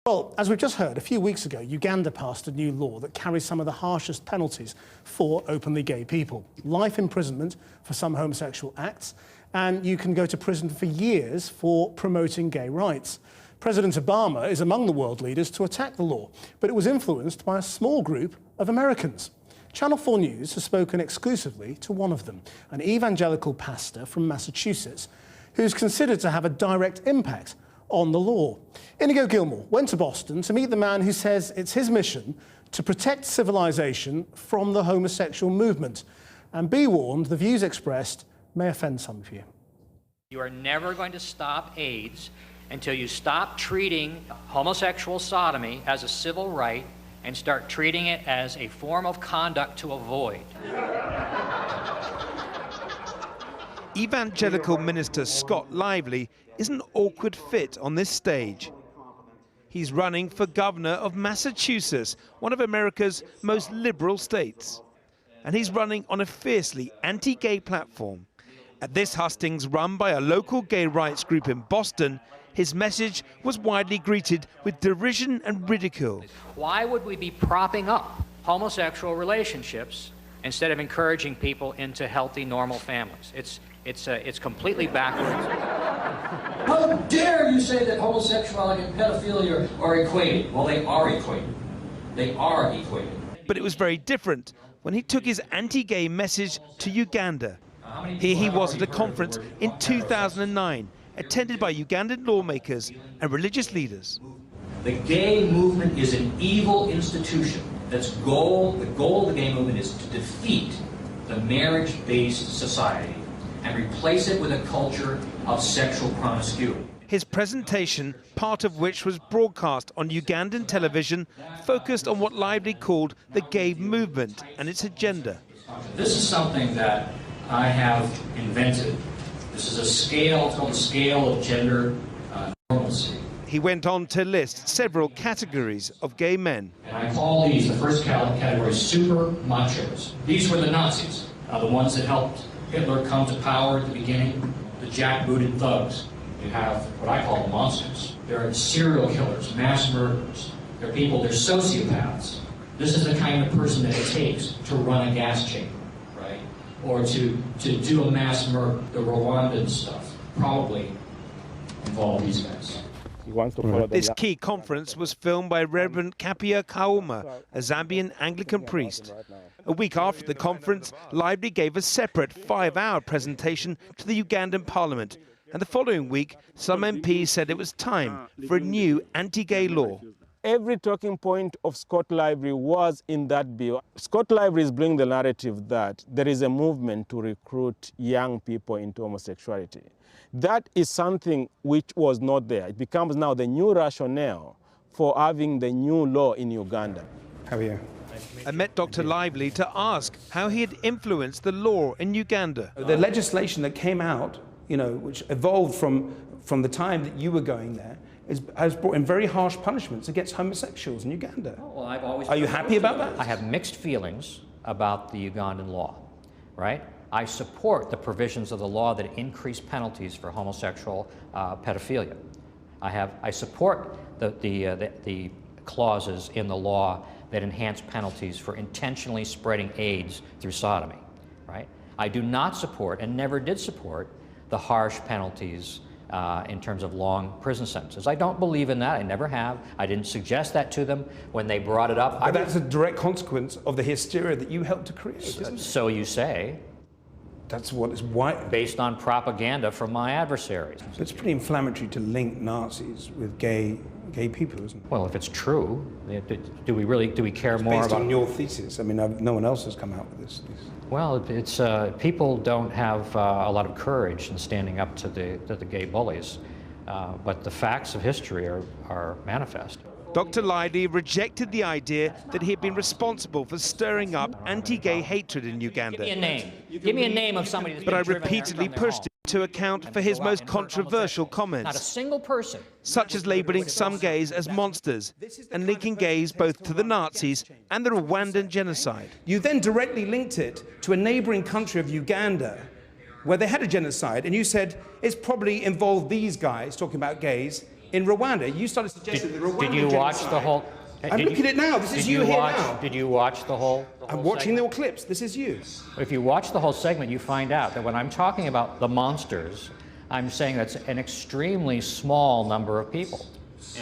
Well, as we've just heard, a few weeks ago, Uganda passed a new law that carries some of the harshest penalties for openly gay people. Life imprisonment for some homosexual acts, and you can go to prison for years for promoting gay rights. President Obama is among the world leaders to attack the law, but it was influenced by a small group of Americans. Channel 4 News has spoken exclusively to one of them, an evangelical pastor from Massachusetts, who's considered to have a direct impact on the law. Inigo Gilmore went to Boston to meet the man who says it's his mission to protect civilization from the homosexual movement. And be warned, the views expressed may offend some of you. You are never going to stop AIDS until you stop treating homosexual sodomy as a civil right and start treating it as a form of conduct to avoid. Evangelical minister Scott Lively is an awkward fit on this stage. He's running for governor of Massachusetts, one of America's most liberal states. And he's running on a fiercely anti-gay platform. At this hustings run by a local gay rights group in Boston, his message was widely greeted with derision and ridicule. Why would we be propping up homosexual relationships instead of encouraging people into healthy, normal families? It's completely backwards. How dare you say that homosexuality and pedophilia are equated? Well, they are equated. They are equated. But it was very different when he took his anti-gay message to Uganda. Here he was at a conference in 2009, attended by Ugandan lawmakers and religious leaders. The gay movement is an evil institution. The goal of the gay movement is to defeat the marriage-based society and replace it with a culture of sexual promiscuity. His presentation, part of which was broadcast on Ugandan television, focused on what Lively called the gay movement and its agenda. This is something that I have invented. This is a scale, it's called the scale of gender normalcy. He went on to list several categories of gay men. And I call these, the first category, super machos. These were the Nazis, the ones that helped Hitler come to power at the beginning, the jackbooted thugs. You have what I call monsters. They're serial killers, mass murderers. They're people, they're sociopaths. This is the kind of person that it takes to run a gas chamber, right? Or to do a mass murder. The Rwandan stuff probably involved these guys. This key conference was filmed by Reverend Kapia Kauma, a Zambian Anglican priest. A week after the conference, Lively gave a separate 5-hour presentation to the Ugandan parliament. And the following week, some MPs said it was time for a new anti-gay law. Every talking point of Scott Lively was in that bill. Scott Lively is bringing the narrative that there is a movement to recruit young people into homosexuality. That is something which was not there. It becomes now the new rationale for having the new law in Uganda. How are you? I met Dr. Lively to ask how he had influenced the law in Uganda. The legislation that came out, which evolved from the time that you were going there, has brought in very harsh punishments against homosexuals in Uganda. Well, I've always Are you happy about that? I have mixed feelings about the Ugandan law, right? I support the provisions of the law that increase penalties for homosexual pedophilia. I support the clauses in the law that enhance penalties for intentionally spreading AIDS through sodomy, right? I do not support, and never did support, the harsh penalties in terms of long prison sentences. I don't believe in that. I never have. I didn't suggest that to them when they brought it up. But that's a direct consequence of the hysteria that you helped to create, isn't it? So you say. That's what is why. Based on propaganda from my adversaries. It's pretty inflammatory to link Nazis with gay people, isn't it? Well, if it's true, do we care more based about? on your thesis. I mean, no one else has come out with this. Well, it's people don't have a lot of courage in standing up to the gay bullies, but the facts of history are manifest. Dr. Lively rejected the idea that he had been responsible for stirring up anti-gay hatred in Uganda. Give me a name. Give me a name of somebody that's But I been driven repeatedly there from their pushed him to account for his most controversial Not a comments, single person. such as labeling some gays as monsters and linking gays both to the Nazis and the Rwandan genocide. You then directly linked it to a neighboring country of Uganda, where they had a genocide, and you said it's probably involved these guys, talking about gays, in Rwanda. You started suggesting the Rwandan Did you watch genocide. the whole? I'm looking at it now. This is you here now. Did you watch the whole? I'm watching the clips. This is you. If you watch the whole segment, you find out that when I'm talking about the monsters, I'm saying that's an extremely small number of people.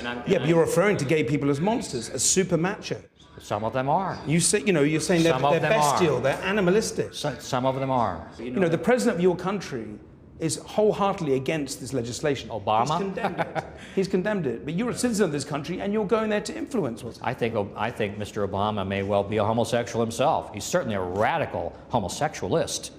But you're referring to gay people as monsters, as super macho. Some of them are. You say, you're saying they're Some of them bestial, are. they're animalistic. Some of them are. The president of your country is wholeheartedly against this legislation. Obama? He's condemned it. He's condemned it. But you're a citizen of this country and you're going there to influence what's happening. I think Mr. Obama may well be a homosexual himself. He's certainly a radical homosexualist,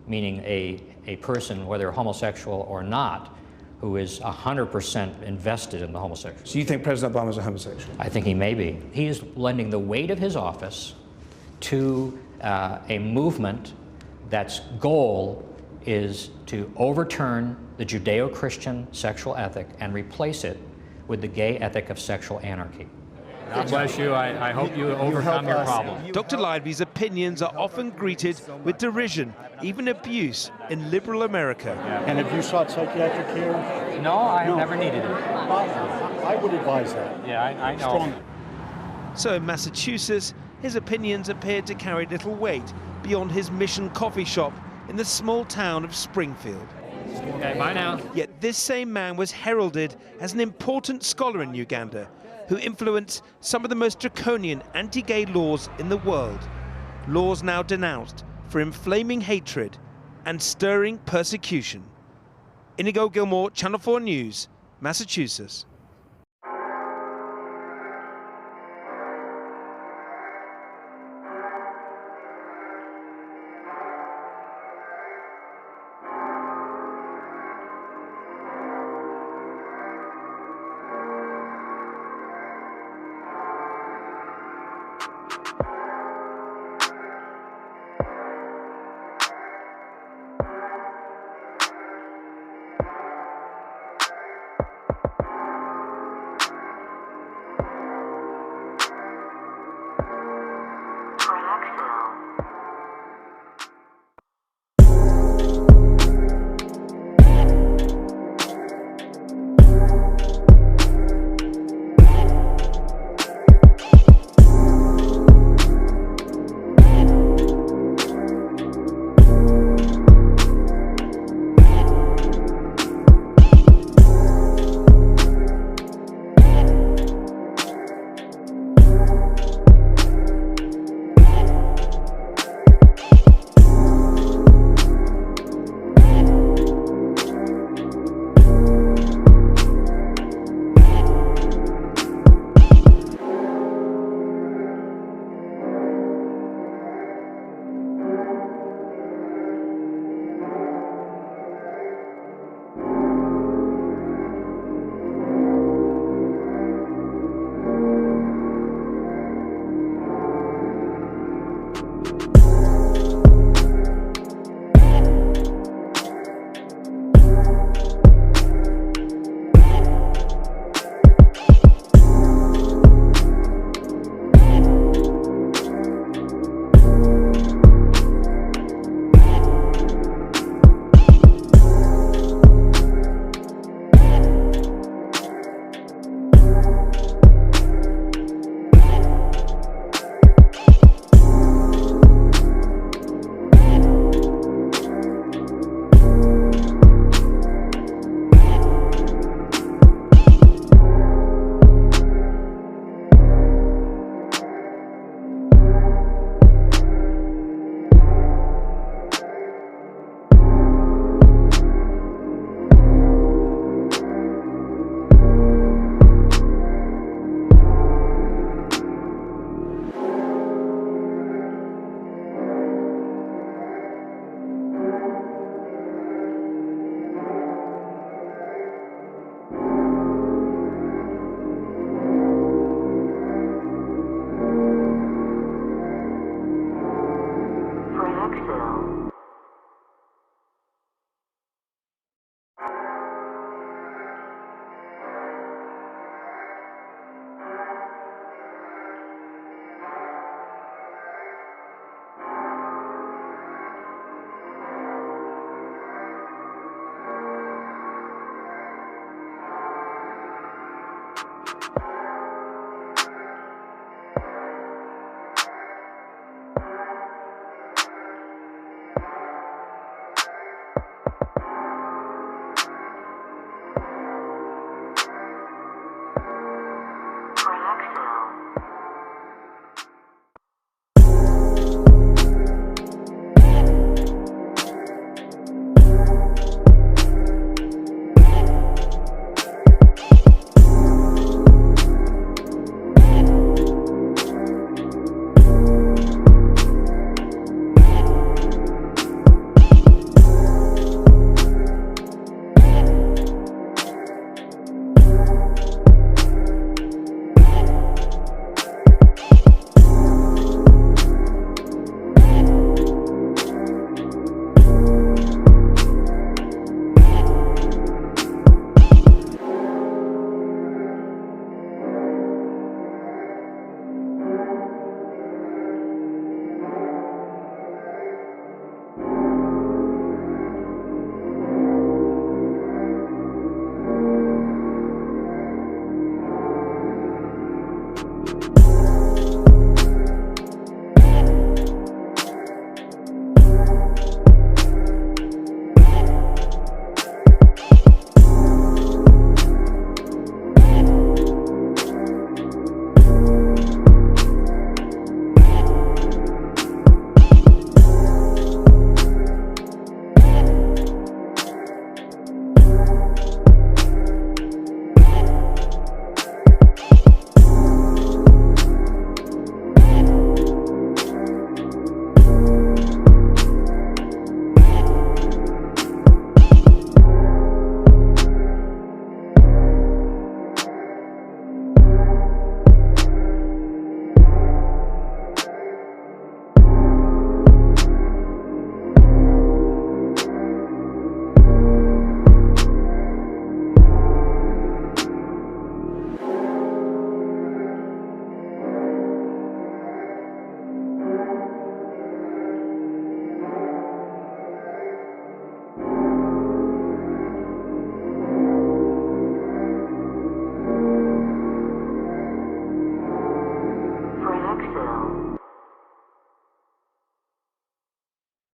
meaning a person, whether homosexual or not, who is 100% invested in the homosexual. So you think President Obama is a homosexual? I think he may be. He is lending the weight of his office to a movement that's goal is to overturn the Judeo-Christian sexual ethic and replace it with the gay ethic of sexual anarchy. God bless you. I hope you overcome your problem. Dr. Lively's opinions are often greeted with derision, even abuse, in liberal America. And have you sought psychiatric care? No, I never needed it. I would advise that. Yeah, I know. Strongly. So in Massachusetts, his opinions appeared to carry little weight beyond his Mission coffee shop in the small town of Springfield. Okay, bye now. Yet this same man was heralded as an important scholar in Uganda who influenced some of the most draconian anti-gay laws in the world. Laws now denounced for inflaming hatred and stirring persecution. Inigo Gilmore, Channel 4 News, Massachusetts.